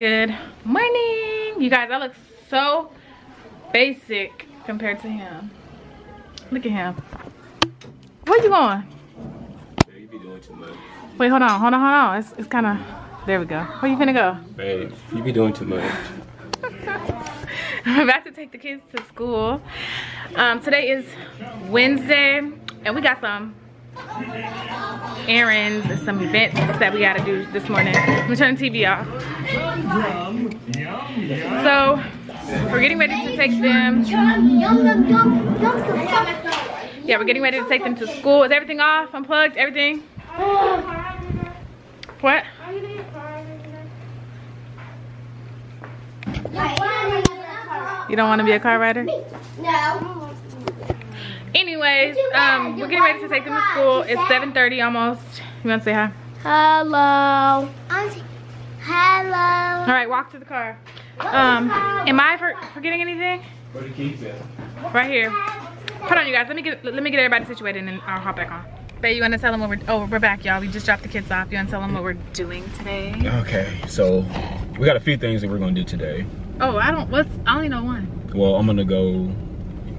Good morning, you guys. I look so basic compared to him. Look at him. Where you going? You be doing too much. Wait, hold on. It's kind of, there we go. Where you finna go? Babe, you be doing too much. I'm about to take the kids to school. Today is Wednesday, and we got some errands and some events that we gotta do this morning. I'm gonna turn the TV off. So we're getting ready to take them. Yeah, we're getting ready to take them to school. Is everything off? Unplugged? Everything? What? You don't want to be a car rider? No. Anyways, we're getting ready to take them to school. It's 7:30 almost. You want to say hi? Hello. Hello. All right, walk to the car. Am I forgetting anything? Where the keys at? Right here. Hold on, you guys. Let me get everybody situated, and then I'll hop back on. Babe, you want to tell them what we're back, y'all. We just dropped the kids off. You want to tell them what we're doing today? Okay, so we got a few things that we're gonna do today. Oh, I only know one. Well, I'm gonna go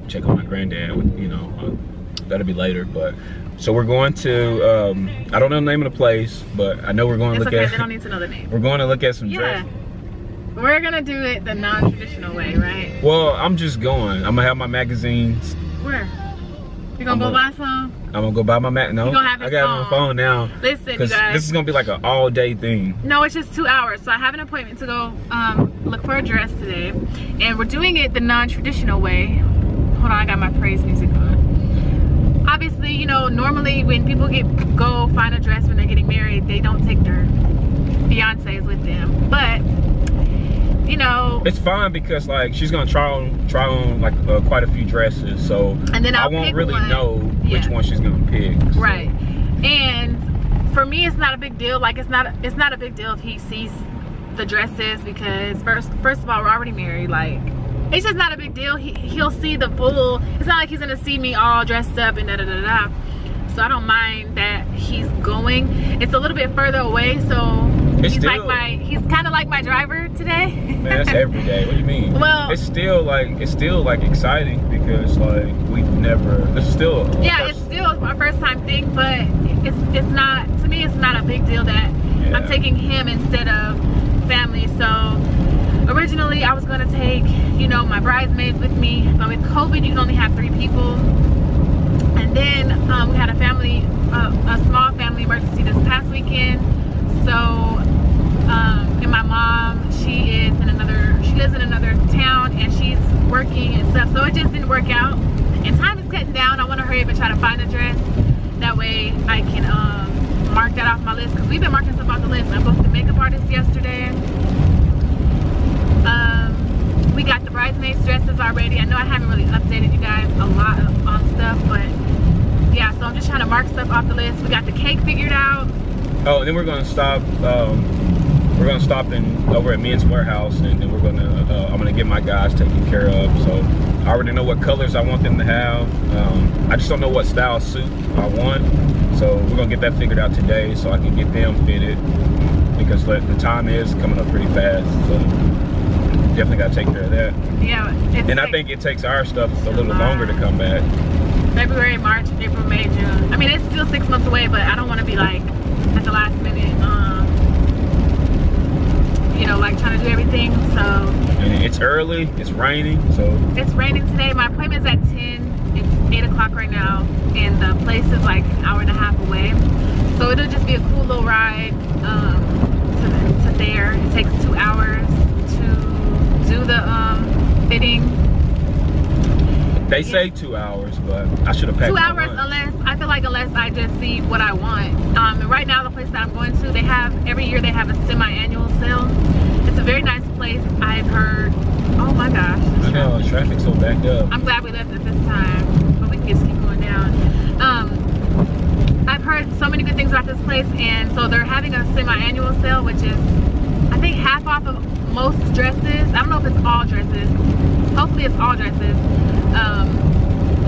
check on my granddad. You know, that'll be later. But so we're going to. I don't know the name of the place, but I know we're going to look at. They don't need to know the name. We're going to look at some dress. We're gonna do it the non-traditional way, right? Well, I'm just going. I'm gonna have my magazines. Where? You gonna go buy some? I'm gonna go buy my No, you gonna have I got it on my phone now. Listen, you guys. This is gonna be like an all-day thing. No, it's just 2 hours. So I have an appointment to go look for a dress today, and we're doing it the non-traditional way. Hold on, I got my praise music on. Obviously, you know, normally when people go find a dress when they're getting married, they don't take their fiancés with them. But you know, it's fine because like she's gonna try on like quite a few dresses, so and then I won't really know which one she's gonna pick. So. Right. And for me, it's not a big deal. Like it's not a big deal if he sees the dresses, because first of all, we're already married. Like it's just not a big deal. He'll see the full. It's not like he's gonna see me all dressed up and da da da da. So I don't mind that he's going. It's a little bit further away, so he's kind of like my driver today. Man, that's every day. What do you mean? Well, it's still like exciting because like we've never. This is still. Yeah, it's still my first time thing, but it's not, to me, it's not a big deal that I'm taking him instead of family. So originally I was gonna take, you know, my bridesmaids with me, but with COVID you can only have 3 people. And then we had a small family emergency this past weekend. So and my mom, she lives in another town, and she's working and stuff, so it just didn't work out. And time is cutting down. I want to hurry up and try to find a dress, that way I can mark that off my list, because we've been marking stuff off the list. I booked the makeup artist yesterday. We got the bridesmaids dresses already. I know I haven't really updated you guys a lot on stuff, but yeah, so I'm just trying to mark stuff off the list. We got the cake figured out. Oh, and then we're gonna stop. We're gonna stop over at Men's Warehouse, and then I'm gonna get my guys taken care of. So I already know what colors I want them to have. I just don't know what style suit I want. So we're gonna get that figured out today, so I can get them fitted, because the time is coming up pretty fast. So definitely gotta take care of that. Yeah. And I think it takes our stuff a little longer to come back. February, March, April, May, June. I mean, it's still 6 months away, but I don't want to be like at the last minute, you know, like trying to do everything. So and it's early, it's raining, so it's raining today. My appointment's at 10. It's 8 o'clock right now, and the place is like an hour and a half away. So it'll just be a cool little ride to there. It takes 2 hours to do the fitting. They say 2 hours, but I should have packed 2 hours unless I just see what I want. And right now the place that I'm going to, every year they have a semi-annual sale. It's a very nice place. I've heard, oh my gosh. I know, the traffic's so backed up. I'm glad we left at this time, but we can just keep going down. I've heard so many good things about this place, and so they're having a semi-annual sale, which is, I think, half off of most dresses. I don't know if it's all dresses. Hopefully it's all dresses.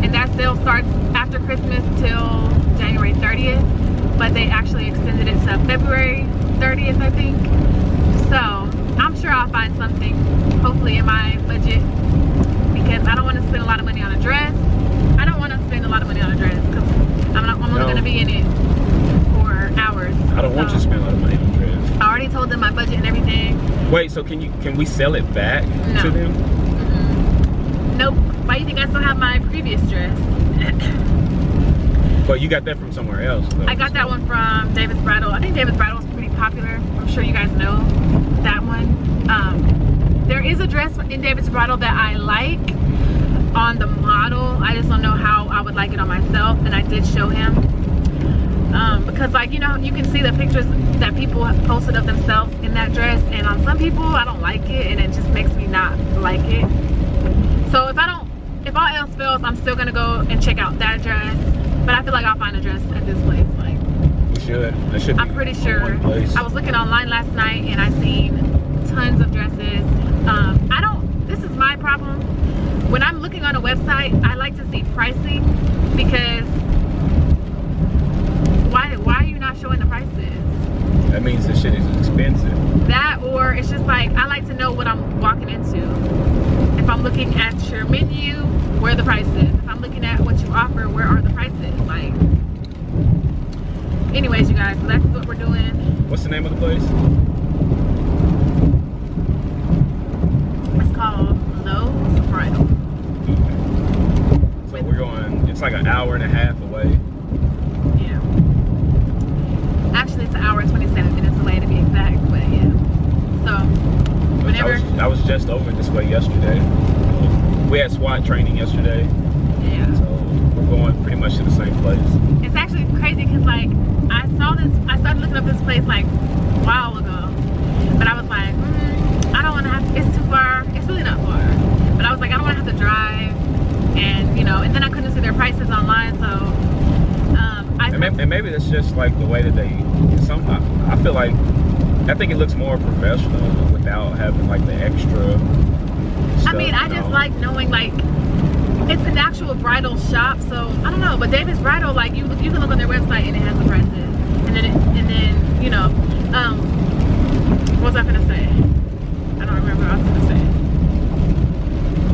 And that sale starts after Christmas till January 30th, but they actually extended it to February 30th, I think. So I'm sure find something, hopefully in my budget, because I don't want to spend a lot of money on a dress. I don't want to spend a lot of money on a dress because I'm only going to be in it for hours. I don't want you to spend a lot of money on a dress. I already told them my budget and everything. Wait, so can we sell it back to them? Nope. Why do you think I still have my previous dress? But you got that from somewhere else, though. I got that one from David's Bridal. I think David's Bridal is pretty popular. I'm sure you guys know that one. There is a dress in David's Bridal that I like on the model. I just don't know how I would like it on myself, and I did show him. Because, like, you know, you can see the pictures that people have posted of themselves in that dress, and on some people I don't like it, and it just makes me not like it. So if all else fails, I'm still gonna go and check out that dress. But I feel like I'll find a dress at this place. Like, you should. That should be. I'm pretty sure. I was looking online last night and I seen tons of dresses. This is my problem. When I'm looking on a website, I like to see pricing, because why are you not showing the prices? That means the shit is expensive. That, or it's just like, I like to know what I'm walking into. If I'm looking at your menu, where are the prices? If I'm looking at what you offer, where are the prices? Like, anyways, you guys, so that's what we're doing. What's the name of the place? It's called Lowe's Bridal. Okay. So we're going, it's like an hour and a half away. Yeah. Actually, it's an hour and 27 minutes away to be exact, but yeah. So, whenever. I was just over this way yesterday. We had SWAT training yesterday. Yeah. So we're going pretty much to the same place. It's actually crazy because, like, I started looking up this place like a while ago, but I was like, I don't want to have, it's too far. It's really not far, but I was like, I don't want to have to drive, and you know, and then I couldn't see their prices online, so and maybe that's just like the way that they, I feel like, I think it looks more professional without having like the extra stuff, I mean, I just like knowing, like, it's an actual bridal shop, so I don't know. But David's Bridal, like, you can look on their website and it has the prices, and then you know, what was I gonna say? I don't remember what I was gonna say.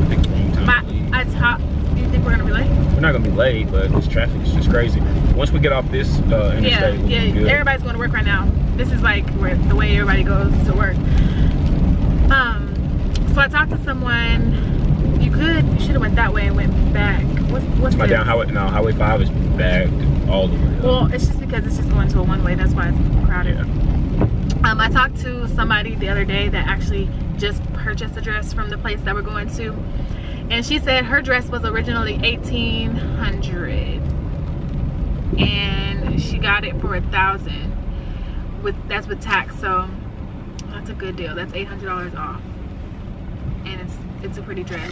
I think the wrong time to leave. Do you think we're gonna be late? We're not gonna be late, but this traffic is just crazy. Once we get off this interstate, we'll be good. Everybody's going to work right now. This is like the way everybody goes to work. So I talked to someone. You should have went that way and went back. What's my down highway? No, Highway 5 is backed all the way up. Well, it's just because it's just going to a one-way. That's why it's crowded. Yeah. I talked to somebody the other day that actually just purchased a dress from the place that we're going to, and she said her dress was originally $1,800, and she got it for $1,000. That's with tax, so that's a good deal. That's $800 off, and it's a pretty dress.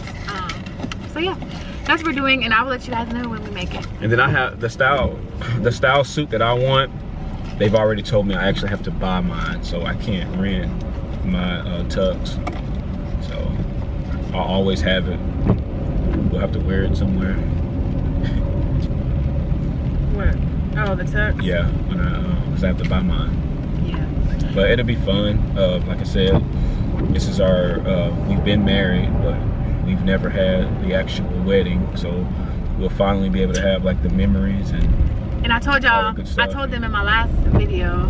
So yeah, that's what we're doing, and I will let you guys know when we make it. And then I have the style suit that I want. They've already told me I actually have to buy mine, so I can't rent my tux. So I'll always have it. We'll have to wear it somewhere. What? Oh, the tux? Yeah, because I have to buy mine. Yeah. But it'll be fun. Like I said, this is our, we've been married, but we've never had the actual wedding. So we'll finally be able to have like the memories and I told y'all, I told them in my last video,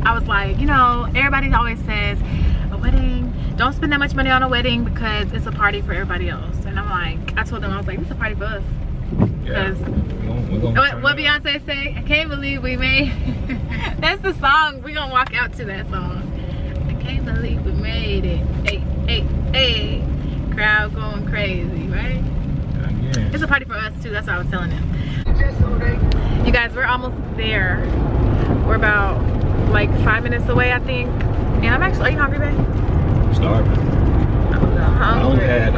I was like, you know, everybody always says a wedding, don't spend that much money on a wedding because it's a party for everybody else. And I'm like, I told them, I was like, this is a party for us. yeah, What Beyonce say? I can't believe we made that's the song. We're gonna walk out to that song. I can't believe we made it. Hey, hey, hey. Crowd going crazy, right? It's a party for us too. That's what I was telling them. You guys, we're almost there. We're about like 5 minutes away, I think. And I'm actually, are you hungry, babe? I'm starving. I only had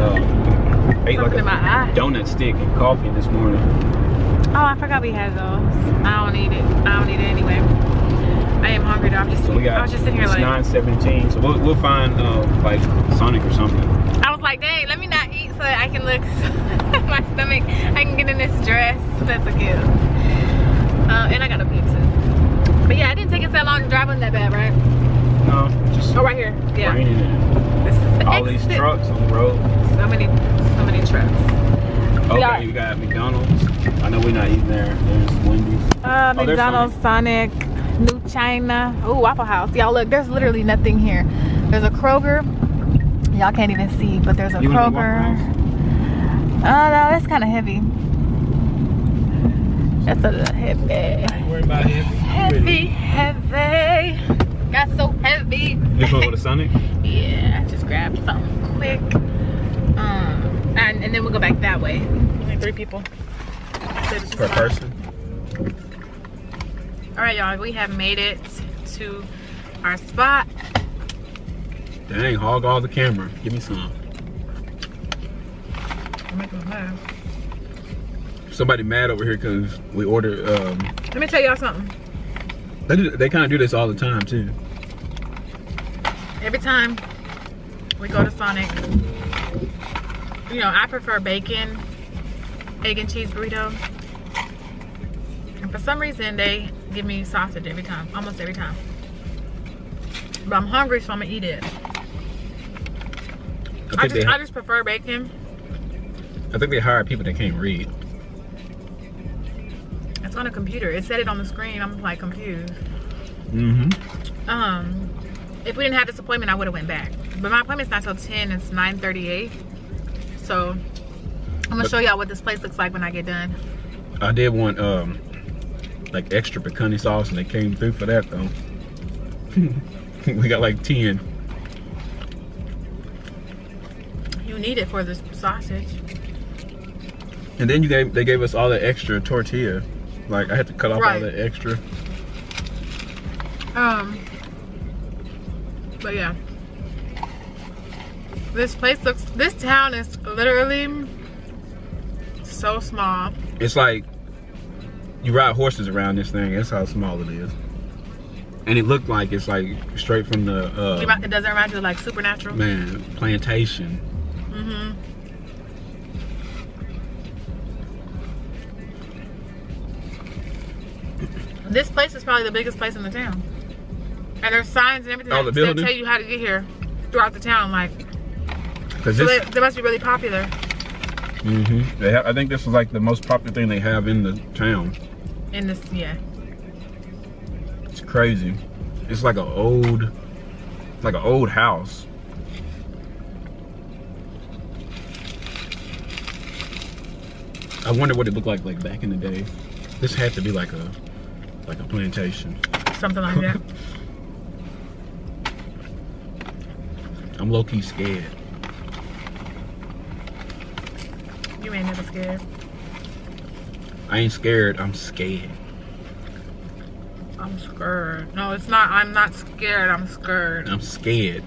ate like a donut stick and coffee this morning. Oh, I forgot we had those. I don't need it. I don't need it anyway. I am hungry though. I was just sitting here like. It's 9:17, so we'll find like Sonic or something. I was like, dang, let me not eat so that I can look my stomach. I can get in this dress. That's a gift. And I got a pizza. But yeah, it didn't take us that long to drive. Wasn't that bad, right? No, just Oh, right here. Yeah. raining and This is the all these exit. trucks on the road. So many trucks. Okay, we got McDonald's. I know we're not eating there. There's Wendy's. There's McDonald's, Sonic, New China. Oh, Waffle House. Y'all look, there's literally nothing here. There's a Kroger. Y'all can't even see, but there's a You wanna go Kroger. Waffle Oh no, that's kind of heavy. That's a little heavy. Ain't worried about Heavy, heavy. Got so heavy. This one with a Sonic? Yeah, I just grabbed something quick. And then we'll go back that way. Only 3 people. So this is Per fine. person? All right, y'all, we have made it to our spot. Dang, hog all the camera. Give me some. I'm making a laugh. Somebody mad over here because we ordered. Let me tell y'all something. They kind of do this all the time too. Every time we go to Sonic, you know, I prefer bacon, egg and cheese burrito. And for some reason, they give me sausage every time, almost every time. But I'm hungry, so I'm gonna eat it. I just prefer bacon. I think they hire people that can't read. It's on a computer. It said it on the screen. I'm like confused. Mm-hmm. If we didn't have this appointment, I would have went back. But my appointment's not till 10. It's 9:38. So I'm gonna show y'all what this place looks like when I get done. I did want like extra pecani sauce, and they came through for that though. We got like 10. You need it for this sausage. And then they gave us all the extra tortilla. Like I had to cut off all the extra. But yeah. This town is literally so small. It's like you ride horses around this thing. That's how small it is. And it looked like it's like straight from the It doesn't remind you of like Supernatural? man, plantation. Mm-hmm. This place is probably the biggest place in the town. And there's signs and everything Oh, the that building? tell you how to get here throughout the town. Like, Cause so this, they must be really popular. I think this is like the most popular thing they have in the town. In this, yeah. It's crazy. It's like an old house. I wonder what it looked like back in the day. This had to be like a plantation. Something like that. I'm low-key scared. You ain't never scared. I ain't scared, I'm scared. I'm scared. No, it's not. I'm not scared. I'm scared. I'm scared.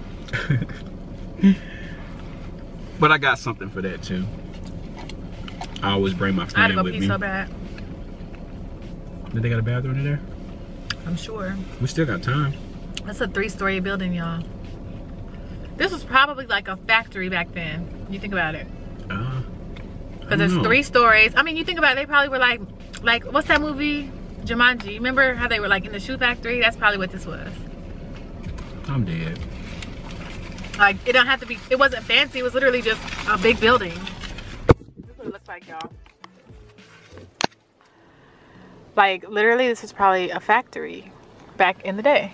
But I got something for that too. I always bring my I had to friend go with pee me. so bad. Did they got a bathroom in there? I'm sure. We still got time. That's a 3-story building, y'all. This was probably like a factory back then. You think about it. Because there's 3 stories. I mean, you think about it, they probably were like what's that movie? Jumanji. Remember how they were like in the shoe factory? That's probably what this was. I'm dead. Like, it don't have to be, it wasn't fancy. It was literally just a big building. This is what it looks like, y'all. Like, literally, this is probably a factory back in the day.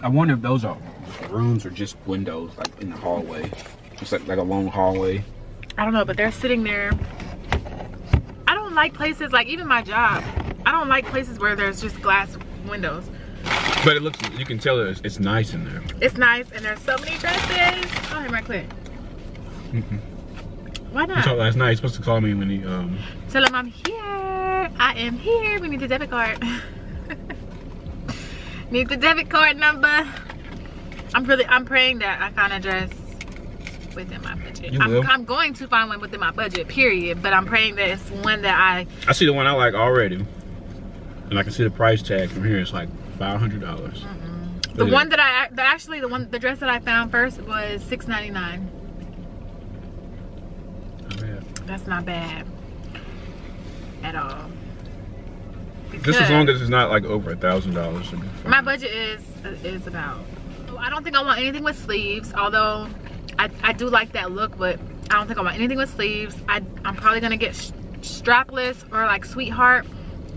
I wonder if those are rooms or just windows, like in the hallway. It's like a long hallway. I don't know, but they're sitting there. I don't like places, like even my job, I don't like places where there's just glass windows. But it looks, you can tell it's nice in there. It's nice, and there's so many dresses. Oh, hey, right quick. Why You not? talked last night, you're supposed to call me when he, Tell him I'm here. I am here. We need the debit card. Need the debit card number. I'm praying that I find a dress within my budget. You will. I'm going to find one within my budget, period. But I'm praying that it's one that I see the one I like already. And I can see the price tag from here. It's like $500. the one that the dress that I found first was $6.99. That's not bad at all. Just as long as it's not like over $1,000. My budget is about I don't think I want anything with sleeves, although I do like that look, but I don't think I want anything with sleeves. I'm probably gonna get strapless or like sweetheart.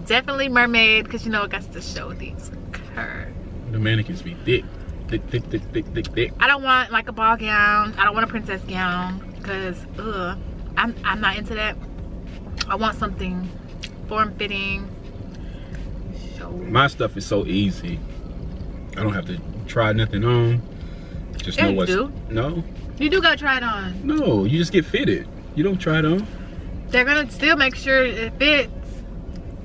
Definitely mermaid, because you know it gets to show these curves. The mannequins be thick. Thick. I don't want like a ball gown. I don't want a princess gown, because I'm not into that. I want something form-fitting. My stuff is so easy. I don't have to try nothing on. Just know what's... No. You do gotta try it on. No, you just get fitted. You don't try it on. They're gonna still make sure it fits.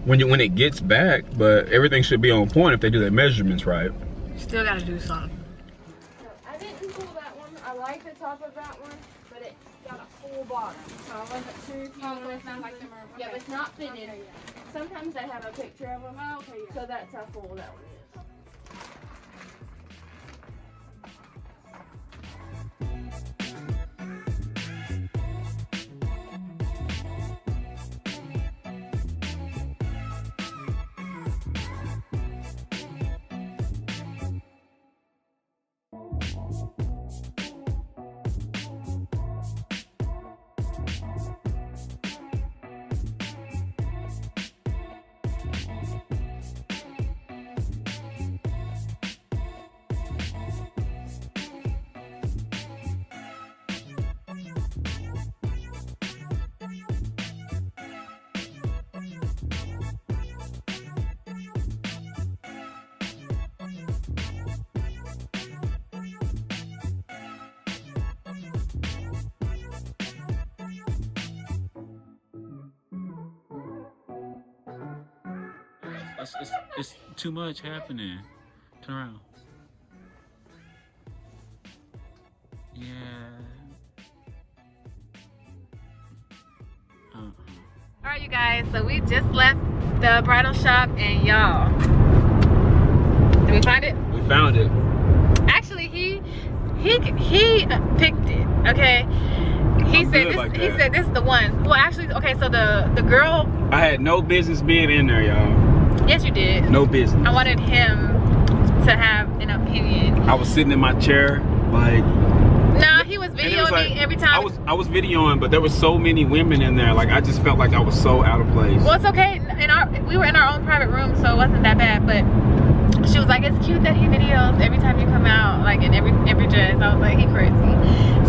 When it gets back, but everything should be on point if they do their measurements right. Still gotta do something. I didn't pull that one. I like the top of that one, but it's got a full bottom. So I wasn't sure if you know, it's not like them are. Yeah, but it's not fitted. Okay, yeah. Sometimes they have a picture of them. Oh, okay, yeah. So that's how full that one is. It's too much happening. Turn around. Yeah. Alright, you guys, so we just left the bridal shop, and y'all, did we find it? We found it. Actually, he picked it, okay? He said this is the one. Well, actually, okay, so the girl, I had no business being in there, y'all. yes, you did. No business. I wanted him to have an opinion. I was sitting in my chair, like. Nah, he was videoing me every time. I was videoing, but there were so many women in there. Like, I just felt like I was so out of place. Well, it's okay. We were in our own private room, so it wasn't that bad. But she was like, "It's cute that he videos every time you come out, like in every dress." I was like, "He crazy."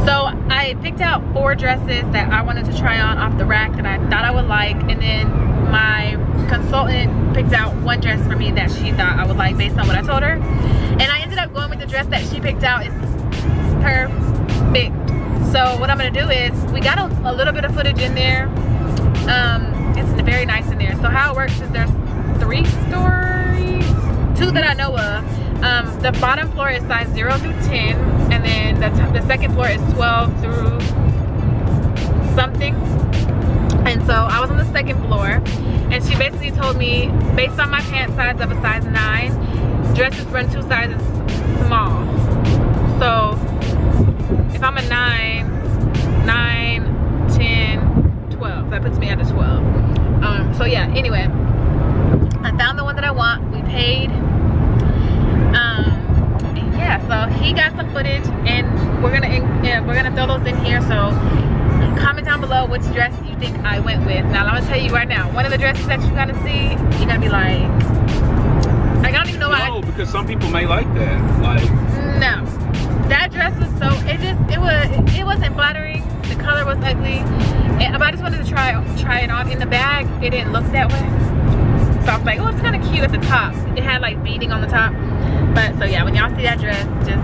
So I picked out 4 dresses that I wanted to try on off the rack that I thought I would like, and then my consultant picked out 1 dress for me that she thought I would like based on what I told her, and I ended up going with the dress that she picked out. It's perfect. So what I'm gonna do is, we got a little bit of footage in there. It's very nice in there. So how it works is there's 3 stories, 2 that I know of. The bottom floor is size 0 through 10, and then the second floor is 12 through something. And so I was on the second floor, and she basically told me, based on my pant size of a size 9, dresses run 2 sizes small. So if I'm a 9, 10, 12, that puts me at a 12. So yeah, anyway, I found the one that I want. We paid. And yeah, so he got some footage, and we're gonna throw those in here. So comment down below which dress you think I went with. Now I'm gonna tell you right now, one of the dresses that you're gonna see, you're gonna be like, I don't even know why. No, because some people may like that. Like, no, that dress was so, it wasn't flattering. The color was ugly, but I just wanted to try it on. In the bag, it didn't look that way, so I was like, oh, it's kind of cute at the top. It had like beading on the top. But so yeah, when y'all see that dress, just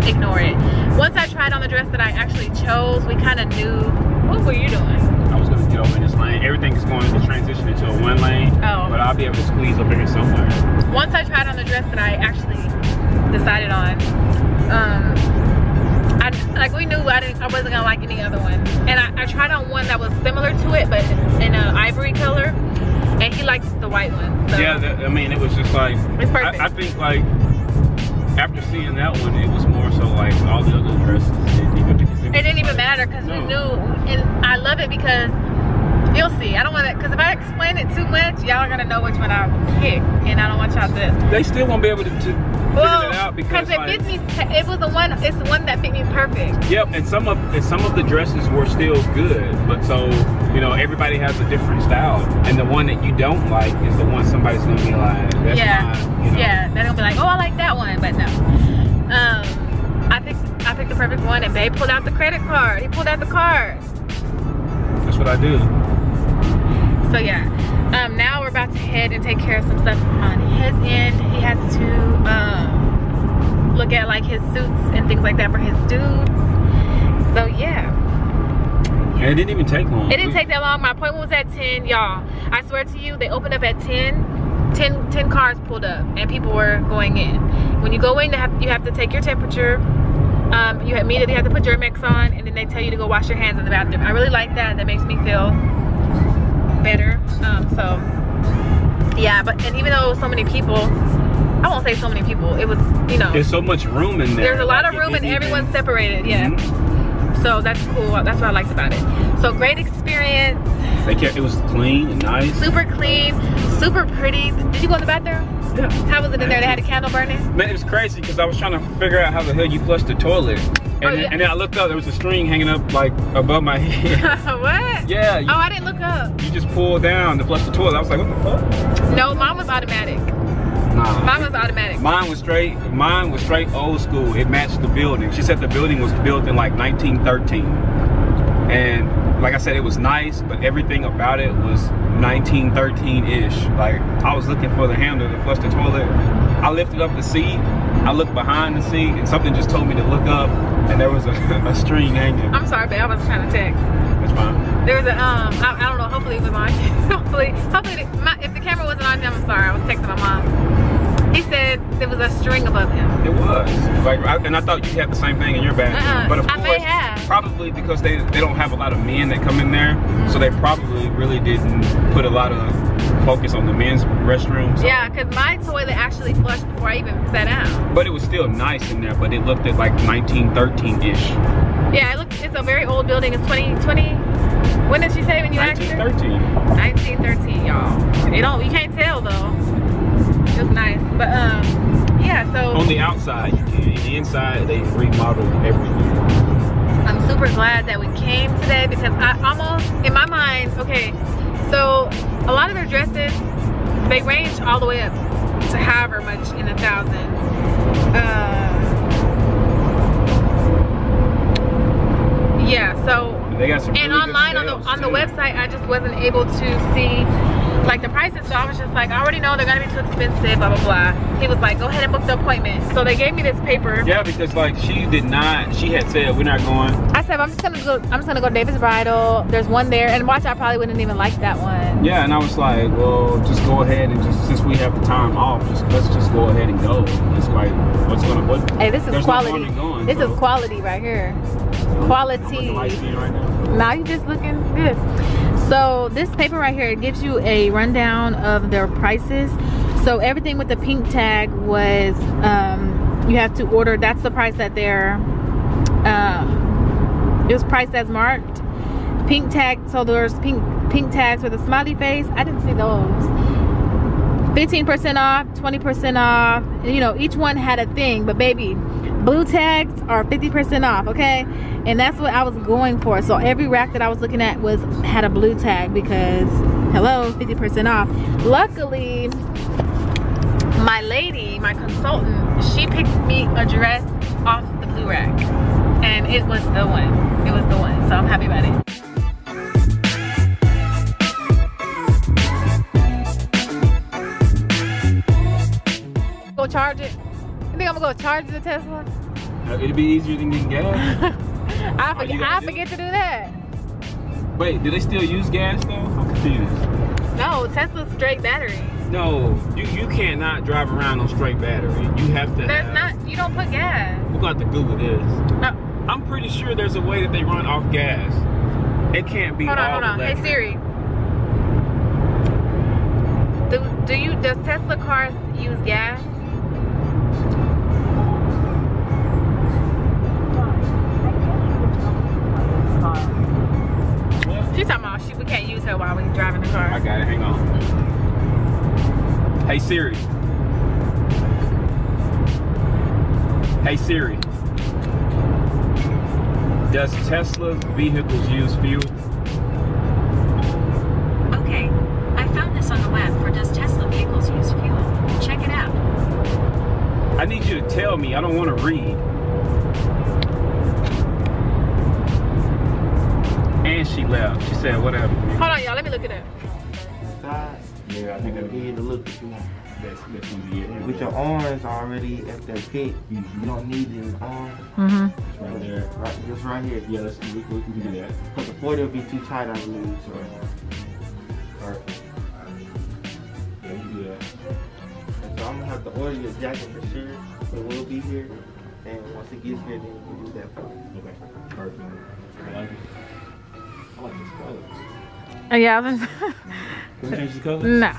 ignore it. Once I tried on the dress that I actually chose, we kind of knew. What were you doing? I was gonna get over in this lane. Everything is going to transition into a 1 lane. Oh. But I'll be able to squeeze up in here somewhere. Once I tried on the dress that I actually decided on, we knew I wasn't gonna like any other one. And I tried on one that was similar to it, but in an ivory color, and he likes the white one. So. Yeah, I mean, it was just like, it's perfect. I think like, after seeing that one, it was more so like all the other dresses. It didn't even matter, because we knew, and I love it because You'll see. I don't want to, because if I explain it too much, y'all are gonna know which one I pick, and I don't want y'all to. They still won't be able to figure it out because it fits me. It was the one. It's the one that fit me perfect. Yep, and some of the dresses were still good, but so you know everybody has a different style, and the one that you don't like is the one somebody's gonna be like, that's mine. You know? Yeah, they're gonna be like, oh, I like that one, but no. I picked the perfect one, and babe pulled out the credit card. He pulled out the card. That's what I do. So yeah, now we're about to head and take care of some stuff on his end. He has to look at like his suits and things like that for his dudes. So yeah. And it didn't even take long. It didn't take that long. My appointment was at 10, y'all. I swear to you, they opened up at 10. 10 cars pulled up and people were going in. When you go in, you have to take your temperature. You immediately have to put your Germ-X on, and then they tell you to go wash your hands in the bathroom. I really like that. That makes me feel better. So yeah, and even though it was so many people, I won't say so many people, it was, you know, there's so much room in there. There's a lot of room and everyone's separated. Yeah. So that's cool. That's what I liked about it. So great experience. It was clean and nice. Super clean, super pretty. Did you go in the bathroom? Yeah. How was it in there? They had a candle burning? Man, it was crazy because I was trying to figure out how the hell you flush the toilet. And then I looked up, there was a string hanging up like above my head. What? Yeah. Oh, I didn't look up. You just pull down to flush the toilet. I was like, what the fuck? No, mine was automatic. Nah. Mine was automatic. Mine was straight old school. It matched the building. She said the building was built in like 1913. And like I said, it was nice, but everything about it was 1913-ish. Like, I was looking for the handle to flush the toilet. I lifted up the seat. I looked behind the seat, and something just told me to look up, and there was a string hanging. I'm sorry, babe. I was trying to text. That's fine. There was a I don't know. Hopefully it was on. hopefully if the camera wasn't on him, I'm sorry. I was texting my mom. He said there was a string above him. It was. Like, and I thought you had the same thing in your bathroom. But of course, I may have. Probably because they don't have a lot of men that come in there, so they probably really didn't put a lot of focus on the men's restroom. So. Yeah, because my toilet actually flushed before I even sat down. But it was still nice in there, but it looked at like 1913-ish. Yeah, it's a very old building. It's 2020. When did she say when you asked her? 1913. 1913, y'all. You can't tell though. It was nice, but yeah. So on the outside you can. The inside they remodeled everything. I'm super glad that we came today because I almost, in my mind, okay. So a lot of their dresses, they range all the way up to however much in 1,000. Yeah. So they got some and really online good on the website, I just wasn't able to see like the prices, so I was just like, I already know they're gonna be too expensive, blah blah blah. He was like, go ahead and book the appointment. So they gave me this paper. Yeah, because like she had said we're not going. I said I'm just gonna go to David's Bridal. There's one there, and watch, I probably wouldn't even like that one. Yeah, and I was like, well, just go ahead and since we have the time off, let's just go ahead and go. It's like, what? Hey, this is quality. No this is quality right here. Quality. Right now. Now you just looking good. So this paper right here, it gives you a rundown of their prices. So everything with the pink tag was you have to order. That's the price that they're it was priced as marked. Pink tag. So there's pink tags with a smiley face. I didn't see those. 15% off, 20% off. You know, each one had a thing, but baby, blue tags are 50% off, okay? And that's what I was going for. So every rack that I was looking at had a blue tag because, hello, 50% off. Luckily, my lady, my consultant, she picked me a dress off the blue rack. And it was the one. It was the one. So I'm happy about it. Go charge it. You think I'm gonna go charge the Tesla? It'd be easier than getting gas. I forget to do that. Wait, do they still use gas though? I'm confused. No, Tesla's straight battery. No, you can't not drive around on straight battery. You have to. You don't put gas. We're going to have to Google this. I'm pretty sure there's a way that they run off gas. It can't be hold on. electric. Hey Siri. Does Tesla cars use gas? She's talking about we can't use her while car. I got it. Hang on. Hey Siri. Hey Siri. Does Tesla vehicles use fuel? Okay, I found this on the web for does Tesla vehicles use fuel? Check it out. I need you to tell me. I don't want to read. And she left. She said whatever. Hold on, y'all. Let me look it up. Yeah, I think that'll You need to look if you want. that's easy. Yeah. With your arms already at that pit, you don't need an arm. Mm-hmm. Right there. Right, just right here. Yeah, we can do that. Because the 40 will be too tight, I believe. So. Alright. Yeah, you can do that. And so I'm gonna have to order your jacket for sure. It will be here. And once it gets here, then we can do that for you. Okay. Perfect. I like it. I like this color. Yeah, I was Can we change the color? no.